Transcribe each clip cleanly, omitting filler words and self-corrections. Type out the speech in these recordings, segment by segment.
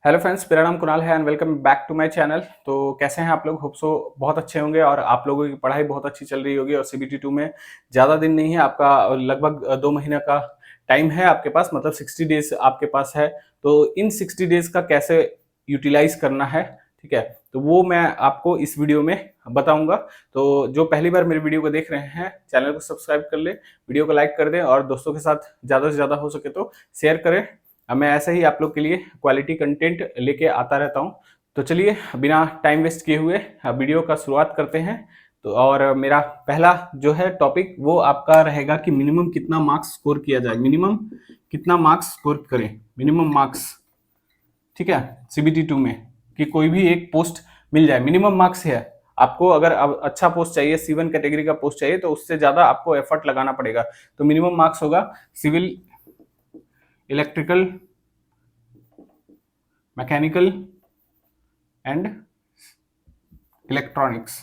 Hello friends, मेरा नाम कुणाल है and welcome back to my channel. तो कैसे हैं आप लोग? होप सो बहुत अच्छे होंगे और आप लोगों की पढ़ाई बहुत अच्छी चल रही होगी। और CBT 2 में ज़्यादा दिन नहीं है, आपका लगभग 2 महीने का टाइम है आपके पास, मतलब 60 डेज आपके पास है। तो इन 60 डेज का कैसे यूटिलाइज करना है, ठीक है, तो वो मैं आपको इस वीडियो में बताऊंगा। तो जो पहली बार मेरे वीडियो को देख रहे हैं, चैनल को सब्सक्राइब कर ले, वीडियो को लाइक कर दें और दोस्तों के साथ ज़्यादा से ज़्यादा हो सके तो शेयर करें। मैं ऐसे ही आप लोग के लिए क्वालिटी कंटेंट लेके आता रहता हूँ। तो चलिए बिना टाइम वेस्ट किए हुए वीडियो का शुरुआत करते हैं। तो और मेरा पहला जो है टॉपिक वो आपका रहेगा कि मिनिमम कितना मार्क्स स्कोर किया जाए, मिनिमम कितना मार्क्स स्कोर करें, मिनिमम मार्क्स, ठीक है, CBT 2 में कि कोई भी एक पोस्ट मिल जाए। मिनिमम मार्क्स है आपको, अगर अब अच्छा पोस्ट चाहिए, C1 कैटेगरी का पोस्ट चाहिए, तो उससे ज्यादा आपको एफर्ट लगाना पड़ेगा। तो मिनिमम मार्क्स होगा civil, electrical, mechanical and electronics,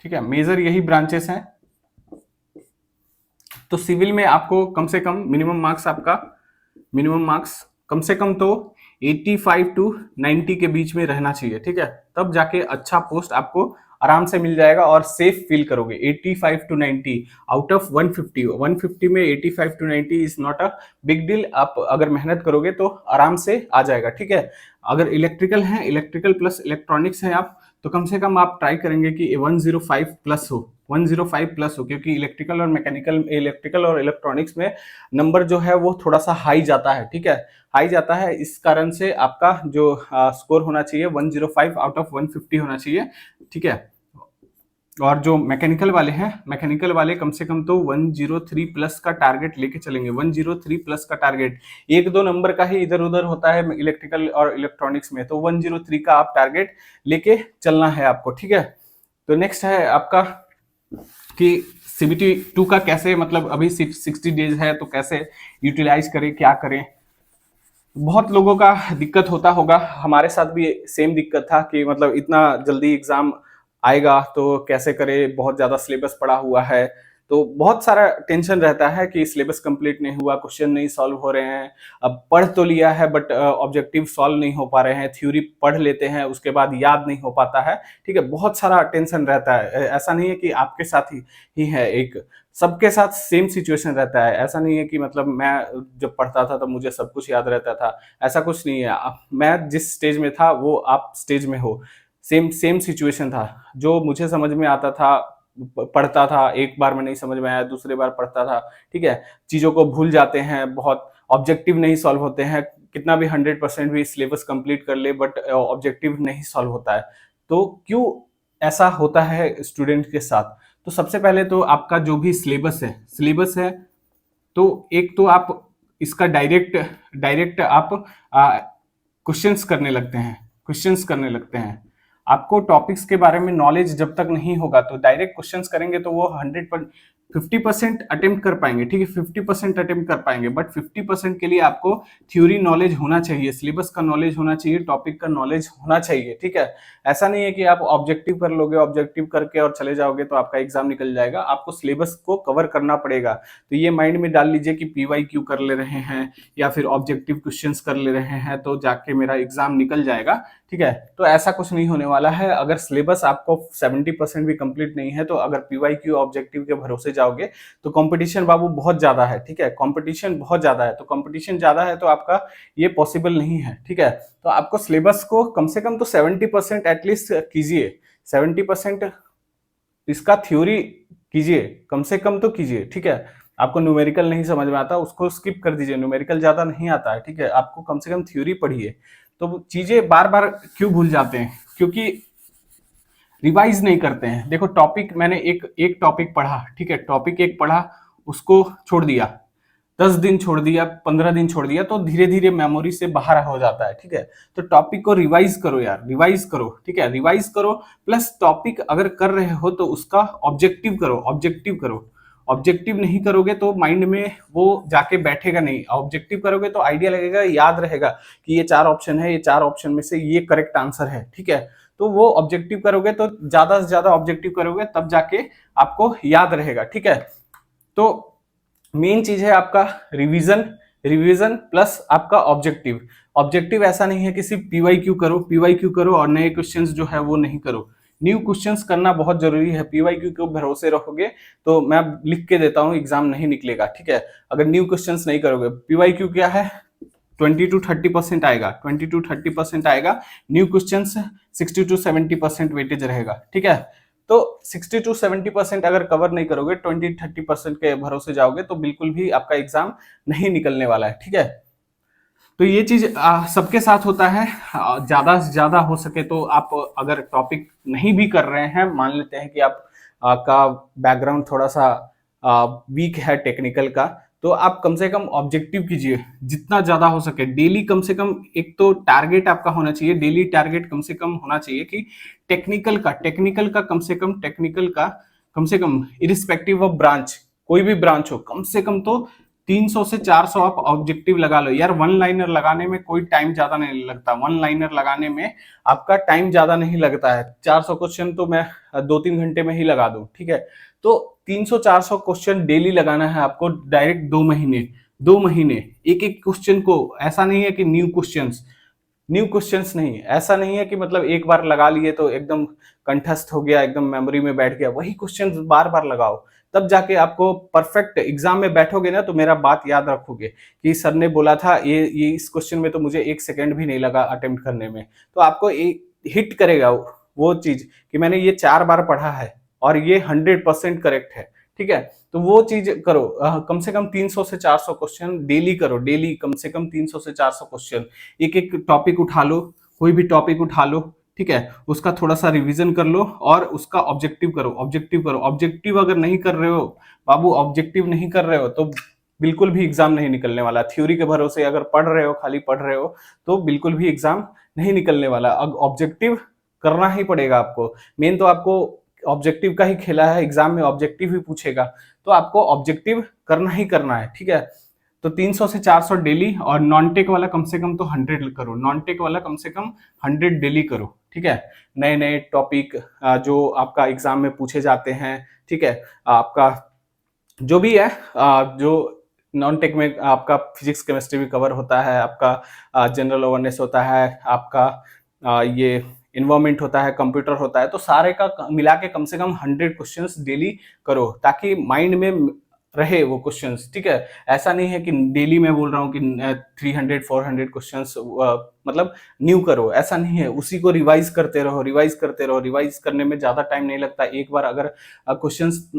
ठीक है, मेजर यही ब्रांचेस हैं। तो सिविल में आपको कम से कम मिनिमम मार्क्स, आपका मिनिमम मार्क्स कम से कम तो 85 टू 90 के बीच में रहना चाहिए, ठीक है, तब जाके अच्छा पोस्ट आपको आराम से मिल जाएगा और सेफ फील करोगे। 85 टू 90 आउट ऑफ 150, 150 में 85 to 90 is not a big deal. आप अगर मेहनत करोगे तो आराम से आ जाएगा, ठीक है। अगर इलेक्ट्रिकल है, इलेक्ट्रिकल प्लस इलेक्ट्रॉनिक्स है आप, तो कम से कम आप ट्राई करेंगे कि 105 प्लस हो, 105 प्लस हो, क्योंकि इलेक्ट्रिकल और मैकेनिकल, इलेक्ट्रिकल और इलेक्ट्रॉनिक्स में नंबर जो है वो थोड़ा सा हाई जाता है, ठीक है, हाई जाता है। इस कारण से आपका जो स्कोर होना चाहिए 105 आउट ऑफ 150 होना चाहिए, ठीक है। और जो मैकेनिकल वाले हैं, मैकेनिकल वाले कम से कम तो 103 प्लस का टारगेट लेके चलेंगे, 103 प्लस का टारगेट। एक दो नंबर का ही इधर उधर होता है इलेक्ट्रिकल और इलेक्ट्रॉनिक्स में, तो 103 का आप टारगेट लेके चलना है आपको, ठीक है। तो नेक्स्ट है आपका कि CBT 2 का कैसे, मतलब अभी 60 डेज है तो कैसे यूटिलाइज करें, क्या करें। बहुत लोगों का दिक्कत होता होगा, हमारे साथ भी सेम दिक्कत था कि मतलब इतना जल्दी एग्जाम आएगा तो कैसे करें, बहुत ज्यादा सिलेबस पड़ा हुआ है, तो बहुत सारा टेंशन रहता है कि सिलेबस कंप्लीट नहीं हुआ, क्वेश्चन नहीं सॉल्व हो रहे हैं। अब पढ़ तो लिया है बट ऑब्जेक्टिव सॉल्व नहीं हो पा रहे हैं, थ्योरी पढ़ लेते हैं उसके बाद याद नहीं हो पाता है, ठीक है, बहुत सारा टेंशन रहता है। ऐसा नहीं है कि आपके साथ ही है, एक सबके साथ सेम सिचुएशन रहता है। ऐसा नहीं है कि मतलब मैं जब पढ़ता था तब मुझे सब कुछ याद रहता था, ऐसा कुछ नहीं है। मैं जिस स्टेज में था वो आप स्टेज में हो, सेम सेम सिचुएशन था। जो मुझे समझ में आता था, पढ़ता था, एक बार में नहीं समझ में आया, दूसरे बार पढ़ता था, ठीक है, चीजों को भूल जाते हैं, बहुत ऑब्जेक्टिव नहीं सॉल्व होते हैं, कितना भी 100% भी सिलेबस कंप्लीट कर ले बट ऑब्जेक्टिव नहीं सॉल्व होता है। तो क्यों ऐसा होता है स्टूडेंट के साथ? तो सबसे पहले तो आपका जो भी सिलेबस है, तो एक तो आप इसका डायरेक्ट डायरेक्ट आप क्वेश्चंस करने लगते हैं, क्वेश्चंस करने लगते हैं। आपको टॉपिक्स के बारे में नॉलेज जब तक नहीं होगा तो डायरेक्ट क्वेश्चंस करेंगे तो वो 50% अटेम्प्ट कर पाएंगे, ठीक है, 50% अटेम्प्ट कर पाएंगे, बट 50% के लिए आपको थ्योरी नॉलेज होना चाहिए, सिलेबस का नॉलेज होना चाहिए, टॉपिक का नॉलेज होना चाहिए, ठीक है। ऐसा नहीं है कि आप ऑब्जेक्टिव कर लोगे, ऑब्जेक्टिव करके और चले जाओगे तो आपका एग्जाम निकल जाएगा, आपको सिलेबस को कवर करना पड़ेगा। तो ये माइंड में डाल लीजिए कि PYQ कर ले रहे हैं या फिर ऑब्जेक्टिव क्वेश्चंस कर ले रहे हैं तो जाके मेरा एग्जाम निकल जाएगा, ठीक है। तो ऐसा कुछ नहीं होने वाला है। अगर सिलेबस आपको 70% भी कंप्लीट नहीं है तो अगर PYQ ऑब्जेक्टिव के भरोसे जाओगे तो कंपटीशन बाबू बहुत ज्यादा है, ठीक है, कंपटीशन बहुत ज्यादा है। तो कंपटीशन ज्यादा है तो आपका ये पॉसिबल नहीं है, ठीक है। तो आपको सिलेबस को कम से कम तो 70% एटलीस्ट कीजिए, 70% इसका थ्योरी कीजिए, कम से कम तो कीजिए, ठीक है। आपको न्यूमेरिकल नहीं समझ में आता उसको स्किप कर दीजिए, न्यूमेरिकल ज्यादा नहीं आता है, ठीक है, आपको कम से कम थ्योरी पढ़िए। तो चीजें बार बार क्यों भूल जाते हैं? क्योंकि रिवाइज नहीं करते हैं। देखो टॉपिक मैंने एक एक टॉपिक पढ़ा, ठीक है, टॉपिक एक पढ़ा, उसको छोड़ दिया, 10 दिन छोड़ दिया, 15 दिन छोड़ दिया, तो धीरे धीरे मेमोरी से बाहर हो जाता है, ठीक है। तो टॉपिक को रिवाइज करो यार, रिवाइज करो, ठीक है, रिवाइज करो, प्लस टॉपिक अगर कर रहे हो तो उसका ऑब्जेक्टिव करो, ऑब्जेक्टिव करो। ऑब्जेक्टिव नहीं करोगे तो माइंड में वो जाके बैठेगा नहीं, ऑब्जेक्टिव करोगे तो आइडिया लगेगा, याद रहेगा कि ये 4 ऑप्शन है, ये 4 ऑप्शन में से ये करेक्ट आंसर है, ठीक है। तो वो ऑब्जेक्टिव करोगे तो ज्यादा से ज्यादा ऑब्जेक्टिव करोगे तब जाके आपको याद रहेगा, ठीक है। तो मेन चीज है आपका रिवीजन, रिवीजन प्लस आपका ऑब्जेक्टिव। ऑब्जेक्टिव ऐसा नहीं है कि सिर्फ पीवाईक्यू करो, पीवाईक्यू करो और नए क्वेश्चंस जो है वो नहीं करो। न्यू क्वेश्चंस करना बहुत जरूरी है। पीवाईक्यू के भरोसे रहोगे तो मैं लिख के देता हूँ एग्जाम नहीं निकलेगा, ठीक है, अगर न्यू क्वेश्चंस नहीं करोगे। पीवाईक्यू क्या है, 20 to 30% आएगा, 20 to 30% आएगा। न्यू क्वेश्चंस 60 to 70% वेटेज रहेगा, ठीक है। तो 60 to 70% अगर कवर नहीं करोगे, 20-30% के भरोसे जाओगे तो बिल्कुल भी आपका एग्जाम नहीं निकलने वाला है, ठीक है। तो ये चीज सबके साथ होता है। ज्यादा से ज्यादा हो सके तो आप अगर टॉपिक नहीं भी कर रहे हैं, मान लेते हैं कि आप का बैकग्राउंड थोड़ा सा वीक है टेक्निकल का, तो आप कम से कम ऑब्जेक्टिव कीजिए जितना ज्यादा हो सके। डेली कम से कम एक तो टारगेट आपका होना चाहिए, डेली टारगेट कम से कम होना चाहिए कि टेक्निकल का कम से कम इरिस्पेक्टिव ऑफ ब्रांच, कोई भी ब्रांच हो, कम से कम तो 300 से 400 आप ऑब्जेक्टिव लगा लो यार। वन लाइनर लगाने में कोई टाइम ज्यादा नहीं लगता, वन लाइनर लगाने में आपका टाइम ज्यादा नहीं लगता है। 400 क्वेश्चन तो मैं 2-3 घंटे में ही लगा दूं, ठीक है। तो 300-400 क्वेश्चन डेली लगाना है आपको, डायरेक्ट 2 महीने एक एक क्वेश्चन को। ऐसा नहीं है कि न्यू क्वेश्चंस नहीं, ऐसा नहीं है कि मतलब एक बार लगा लिए तो एकदम कंठस्थ हो गया, एकदम मेमोरी में बैठ गया। वही क्वेश्चंस बार बार लगाओ, तब जाके आपको परफेक्ट एग्जाम में बैठोगे ना तो मेरा बात याद रखोगे कि सर ने बोला था ये इस क्वेश्चन में तो मुझे 1 सेकंड भी नहीं लगा अटेम्प्ट करने में। तो आपको हिट करेगा वो चीज कि मैंने ये 4 बार पढ़ा है और ये 100% करेक्ट है, ठीक है। तो वो चीज करो। कम से कम 300 से 400 क्वेश्चन डेली करो, डेली कम से कम 300 से 400 क्वेश्चन। एक एक टॉपिक उठा लो, कोई भी टॉपिक उठा लो, ठीक है, उसका थोड़ा सा रिवीजन कर लो और उसका ऑब्जेक्टिव करो। ऑब्जेक्टिव अगर नहीं कर रहे हो बाबू, ऑब्जेक्टिव नहीं कर रहे हो तो बिल्कुल भी एग्जाम नहीं निकलने वाला। थ्योरी के भरोसे अगर पढ़ रहे हो, खाली पढ़ रहे हो, तो बिल्कुल भी एग्जाम नहीं निकलने वाला। अब ऑब्जेक्टिव करना ही पड़ेगा आपको। मेन तो आपको ऑब्जेक्टिव का ही खेला है, एग्जाम में ऑब्जेक्टिव ही पूछेगा, तो आपको ऑब्जेक्टिव करना ही करना है, ठीक है। तो 300 से 400 डेली, और नॉन टेक वाला कम से कम तो 100 करो, नॉन टेक वाला कम से कम 100 डेली करो, ठीक है। नए नए टॉपिक जो आपका एग्जाम में पूछे जाते हैं, ठीक है, आपका जो भी है, जो नॉन टेक में आपका फिजिक्स केमिस्ट्री भी कवर होता है, आपका जनरल अवेयरनेस होता है, आपका ये इन्वायरमेंट होता है, कंप्यूटर होता है, तो सारे का मिला के कम से कम 100 क्वेश्चंस डेली करो ताकि माइंड में रहे वो क्वेश्चंस, ठीक है। ऐसा नहीं है कि डेली मैं बोल रहा हूँ कि 300-400 क्वेश्चंस मतलब न्यू करो, ऐसा नहीं है। उसी को रिवाइज करते रहो। रिवाइज करने में ज्यादा टाइम नहीं लगता। एक बार अगर क्वेश्चंस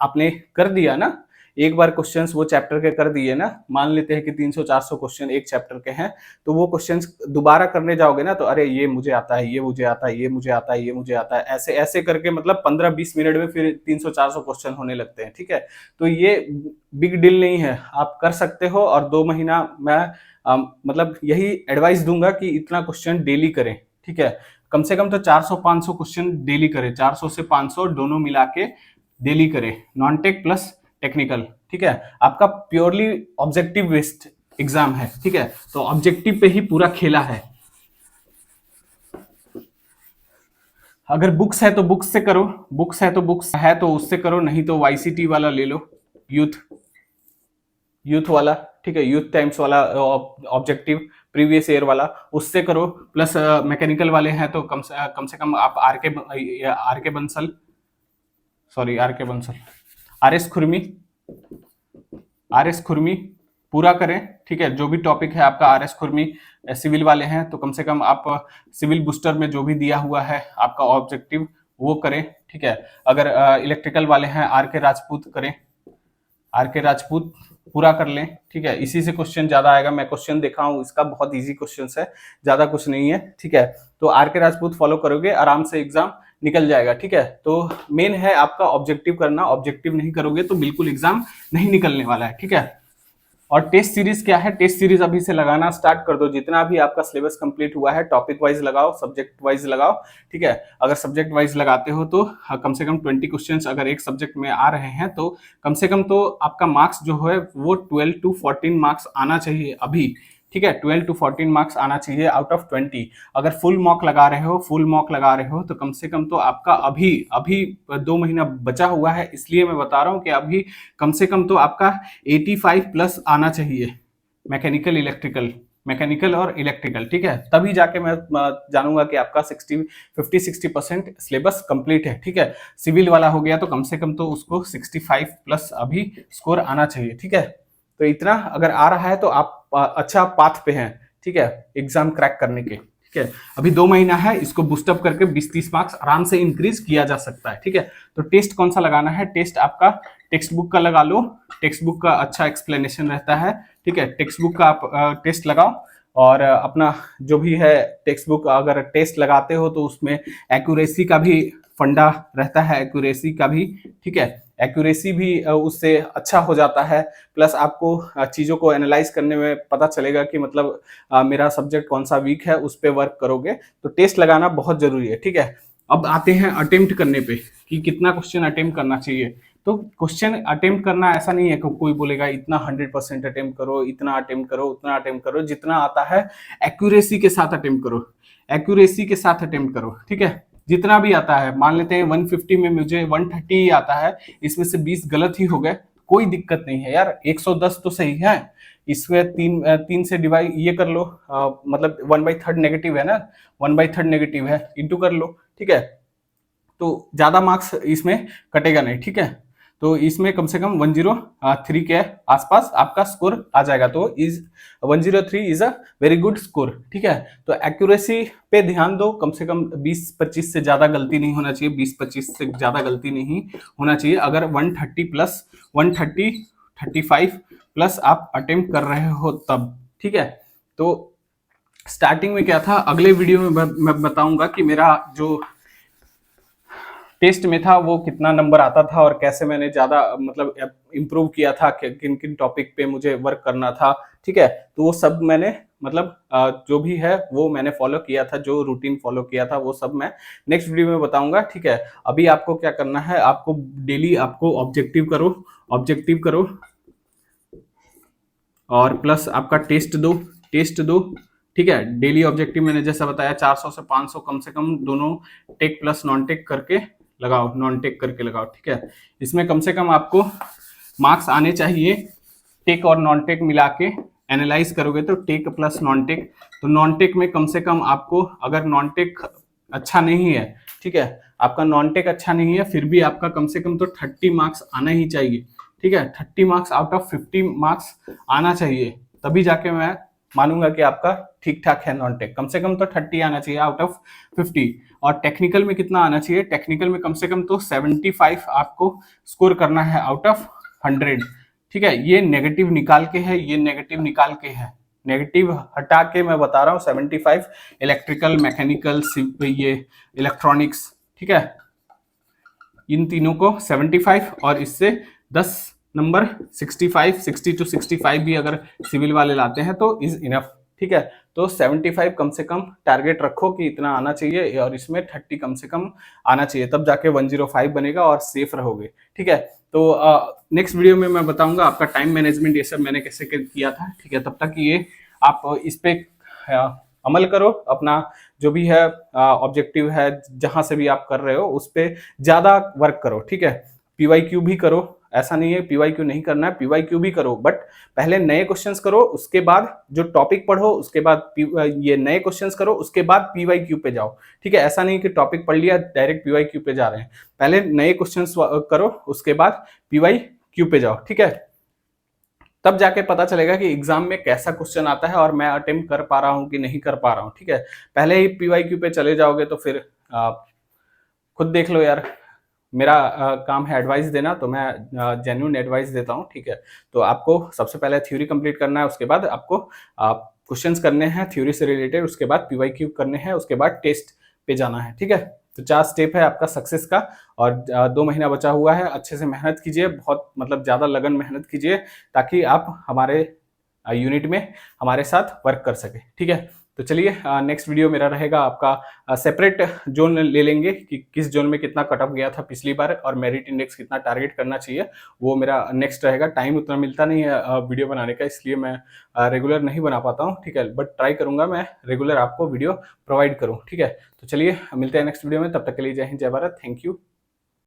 आपने कर दिया ना, एक बार क्वेश्चंस वो चैप्टर के कर दिए ना, मान लेते हैं कि 300-400 क्वेश्चन एक चैप्टर के हैं, तो वो क्वेश्चंस दोबारा करने जाओगे ना तो अरे ये मुझे आता है, ये मुझे आता है, ये मुझे आता है, ये मुझे आता है, ऐसे ऐसे करके मतलब 15-20 मिनट में फिर 300-400 क्वेश्चन होने लगते हैं, ठीक है। तो ये बिग डील नहीं है, आप कर सकते हो। और 2 महीना मैं मतलब यही एडवाइस दूंगा कि इतना क्वेश्चन डेली करें, ठीक है। कम से कम तो 400-500 क्वेश्चन डेली करें, 400 से 500 दोनों मिला के डेली करें, नॉन टेक प्लस टेक्निकल, ठीक है। आपका प्योरली ऑब्जेक्टिव बेस्ड एग्जाम है, ठीक है, तो ऑब्जेक्टिव पे ही पूरा खेला है। अगर बुक्स है तो बुक्स से करो, बुक्स है तो उससे करो, नहीं तो वाईसीटी वाला ले लो, यूथ वाला, ठीक है, यूथ टाइम्स वाला ऑब्जेक्टिव प्रीवियस ईयर वाला, उससे करो। प्लस मैकेनिकल वाले हैं तो कम से कम आप आर एस खुरमी पूरा करें, ठीक है। जो भी टॉपिक है आपका आर एस खुरमी, सिविल वाले हैं तो कम से कम आप सिविल बूस्टर में जो भी दिया हुआ है आपका ऑब्जेक्टिव वो करें, ठीक है। अगर इलेक्ट्रिकल वाले हैं आर के राजपूत करें, आर के राजपूत पूरा कर लें, ठीक है। इसी से क्वेश्चन ज्यादा आएगा, मैं क्वेश्चन देखा हूं इसका, बहुत इजी क्वेश्चन है, ज्यादा कुछ नहीं है, ठीक है। तो आर के राजपूत फॉलो करोगे आराम से एग्जाम निकल जाएगा, ठीक है। तो मेन है आपका ऑब्जेक्टिव करना, ऑब्जेक्टिव नहीं करोगे तो बिल्कुल एग्जाम नहीं निकलने वाला है, ठीक है। और टेस्ट सीरीज क्या है, टेस्ट सीरीज अभी से लगाना स्टार्ट कर दो। जितना भी आपका सिलेबस कंप्लीट हुआ है टॉपिक वाइज लगाओ, सब्जेक्ट वाइज लगाओ, ठीक है। अगर सब्जेक्ट वाइज लगाते हो तो कम से कम 20 क्वेश्चंस अगर एक सब्जेक्ट में आ रहे हैं तो कम से कम तो आपका मार्क्स जो है वो 12 to 14 मार्क्स आना चाहिए अभी, ठीक है। 12 to 14 मार्क्स आना चाहिए आउट ऑफ 20। अगर फुल मॉक लगा रहे हो तो कम से कम तो आपका अभी 2 महीना बचा हुआ है, इसलिए मैं बता रहा हूं कि अभी कम से कम तो आपका 85 प्लस आना चाहिए, मैकेनिकल इलेक्ट्रिकल, मैकेनिकल और इलेक्ट्रिकल, ठीक है, तभी जाके मैं जानूंगा कि आपका 50-60% सिलेबस कंप्लीट है, ठीक है। सिविल वाला हो गया तो कम से कम तो उसको 65 प्लस अभी स्कोर आना चाहिए, ठीक है। तो इतना अगर आ रहा है तो आप अच्छा पाथ पे हैं, ठीक है, एग्जाम क्रैक करने के, ठीक है। अभी 2 महीना है, इसको बूस्टअप करके 20-30 मार्क्स आराम से इंक्रीज किया जा सकता है, ठीक है। तो टेस्ट कौन सा लगाना है, टेस्ट आपका टेक्स्ट बुक का लगा लो, टेक्स्ट बुक का अच्छा एक्सप्लेनेशन रहता है, ठीक है। टेक्स्ट बुक का आप टेस्ट लगाओ, और अपना जो भी है टेक्स्ट बुक अगर टेस्ट लगाते हो तो उसमें एक्यूरेसी का भी फंडा रहता है, एक्यूरेसी का भी, ठीक है। एक्यूरेसी भी उससे अच्छा हो जाता है, प्लस आपको चीज़ों को एनालाइज करने में पता चलेगा कि मतलब मेरा सब्जेक्ट कौन सा वीक है, उस पर वर्क करोगे। तो टेस्ट लगाना बहुत जरूरी है, ठीक है। अब आते हैं अटेम्प्ट करने पे कि कितना क्वेश्चन अटेम्प्ट करना चाहिए। तो क्वेश्चन अटेम्प्ट करना ऐसा नहीं है कि कोई बोलेगा इतना 100% अटेम्प्ट करो, इतना अटेम्प्ट करो, उतना अटेम्प्ट करो, जितना आता है एक्यूरेसी के साथ अटेम्प्ट करो, एक्यूरेसी के साथ अटेम्प्ट करो, ठीक है। जितना भी आता है, मान लेते हैं 150 में मुझे 130 ही आता है, इसमें से 20 गलत ही हो गए, कोई दिक्कत नहीं है यार, 110 तो सही है। इसमें तीन से डिवाइड ये कर लो, मतलब 1/3 नेगेटिव है ना, 1/3 नेगेटिव है, इंटू कर लो, ठीक है। तो ज्यादा मार्क्स इसमें कटेगा नहीं, ठीक है। तो इसमें कम से कम 103 के आसपास आपका स्कोर आ जाएगा, तो 103 is a very good score, ठीक है। तो एक्यूरेसी पे ध्यान दो, कम से कम 20-25 से ज्यादा गलती नहीं होना चाहिए, 20-25 से ज्यादा गलती नहीं होना चाहिए। अगर 130 प्लस 135 प्लस आप अटेम्प्ट कर रहे हो तब, ठीक है। तो स्टार्टिंग में क्या था, अगले वीडियो में मैं बताऊंगा कि मेरा जो टेस्ट में था वो कितना नंबर आता था और कैसे मैंने ज्यादा मतलब इम्प्रूव किया था, किन किन टॉपिक पे मुझे वर्क करना था, ठीक है। तो वो सब मैंने मतलब जो भी है वो मैंने फॉलो किया था, जो रूटीन फॉलो किया था वो सब मैं नेक्स्ट वीडियो में बताऊंगा, ठीक है। अभी आपको क्या करना है, आपको डेली आपको ऑब्जेक्टिव करो, ऑब्जेक्टिव करो, और प्लस आपका टेस्ट दो, टेस्ट दो, ठीक है। डेली ऑब्जेक्टिव मैंने जैसा बताया 400 से 500 कम से कम दोनों टेक प्लस नॉन टेक करके लगाओ, नॉन टेक करके लगाओ, ठीक है। इसमें कम से कम आपको मार्क्स आने चाहिए, टेक और नॉन टेक मिला के एनालाइज करोगे तो टेक प्लस नॉन टेक, तो नॉन टेक में कम से कम आपको, अगर नॉन टेक अच्छा नहीं है, ठीक है, आपका नॉन टेक अच्छा नहीं है, फिर भी आपका कम से कम तो 30 मार्क्स आना ही चाहिए, ठीक है। 30 मार्क्स आउट ऑफ 50 मार्क्स आना चाहिए, तभी जाके मैं मानूंगा कि आपका ठीक ठाक है नॉन टेक। कम से कम तो 30 आना चाहिए आउट ऑफ 50। और टेक्निकल में कितना आना चाहिए, टेक्निकल में कम से कम तो 75 आपको स्कोर करना है आउट ऑफ 100, ठीक है। ये नेगेटिव निकाल के है, ये नेगेटिव निकाल के है, नेगेटिव हटा के मैं बता रहा हूँ 75, इलेक्ट्रिकल, मैकेनिकल, ये इलेक्ट्रॉनिक्स, ठीक है, इन तीनों को 75 और इससे 10 नंबर 65, 60 to 65 भी अगर सिविल वाले लाते हैं तो इज इनफ, ठीक है। तो 75 कम से कम टारगेट रखो कि इतना आना चाहिए, और इसमें 30 कम से कम आना चाहिए, तब जाके 105 बनेगा और सेफ रहोगे, ठीक है। तो नेक्स्ट वीडियो में मैं बताऊंगा आपका टाइम मैनेजमेंट ये सब मैंने कैसे किया था, ठीक है। तब तक ये आप इस पे अमल करो, अपना जो भी है ऑब्जेक्टिव है, जहां से भी आप कर रहे हो उस पर ज्यादा वर्क करो, ठीक है। पीवाईक्यू भी करो, ऐसा नहीं है पीवाईक्यू नहीं करना है, पीवाईक्यू भी करो, बट पहले नए क्वेश्चंस करो, उसके बाद जो टॉपिक पढ़ो, उसके बाद ये नए क्वेश्चंस करो, उसके बाद पीवाईक्यू पे जाओ, ठीक है। ऐसा नहीं कि टॉपिक पढ़ लिया डायरेक्ट पीवाईक्यू पे जा रहे हैं, पहले नए क्वेश्चंस करो, उसके बाद पीवाईक्यू पे जाओ, ठीक है। तब जाके पता चलेगा कि एग्जाम में कैसा क्वेश्चन आता है और मैं अटेम्प्ट कर पा रहा हूँ कि नहीं कर पा रहा हूँ, ठीक है। पहले ही पीवाईक्यू पे चले जाओगे तो फिर खुद देख लो यार, मेरा काम है एडवाइस देना, तो मैं जेन्युइन एडवाइस देता हूँ, ठीक है। तो आपको सबसे पहले थ्योरी कंप्लीट करना है, उसके बाद आपको क्वेश्चंस करने हैं थ्योरी से रिलेटेड, उसके बाद पीवाईक्यू करने हैं, उसके बाद टेस्ट पे जाना है, ठीक है। तो 4 स्टेप है आपका सक्सेस का, और 2 महीना बचा हुआ है, अच्छे से मेहनत कीजिए, बहुत मतलब ज़्यादा लगन मेहनत कीजिए, ताकि आप हमारे यूनिट में हमारे साथ वर्क कर सके, ठीक है। तो चलिए नेक्स्ट वीडियो मेरा रहेगा आपका सेपरेट जोन ले लेंगे कि किस जोन में कितना कट ऑफ गया था पिछली बार, और मेरिट इंडेक्स कितना टारगेट करना चाहिए, वो मेरा नेक्स्ट रहेगा। टाइम उतना मिलता नहीं है वीडियो बनाने का, इसलिए मैं रेगुलर नहीं बना पाता हूँ, ठीक है। बट ट्राई करूंगा मैं रेगुलर आपको वीडियो प्रोवाइड करूँ, ठीक है। तो चलिए मिलते हैं नेक्स्ट वीडियो में, तब तक के लिए जय हिंद जय भारत, थैंक यू।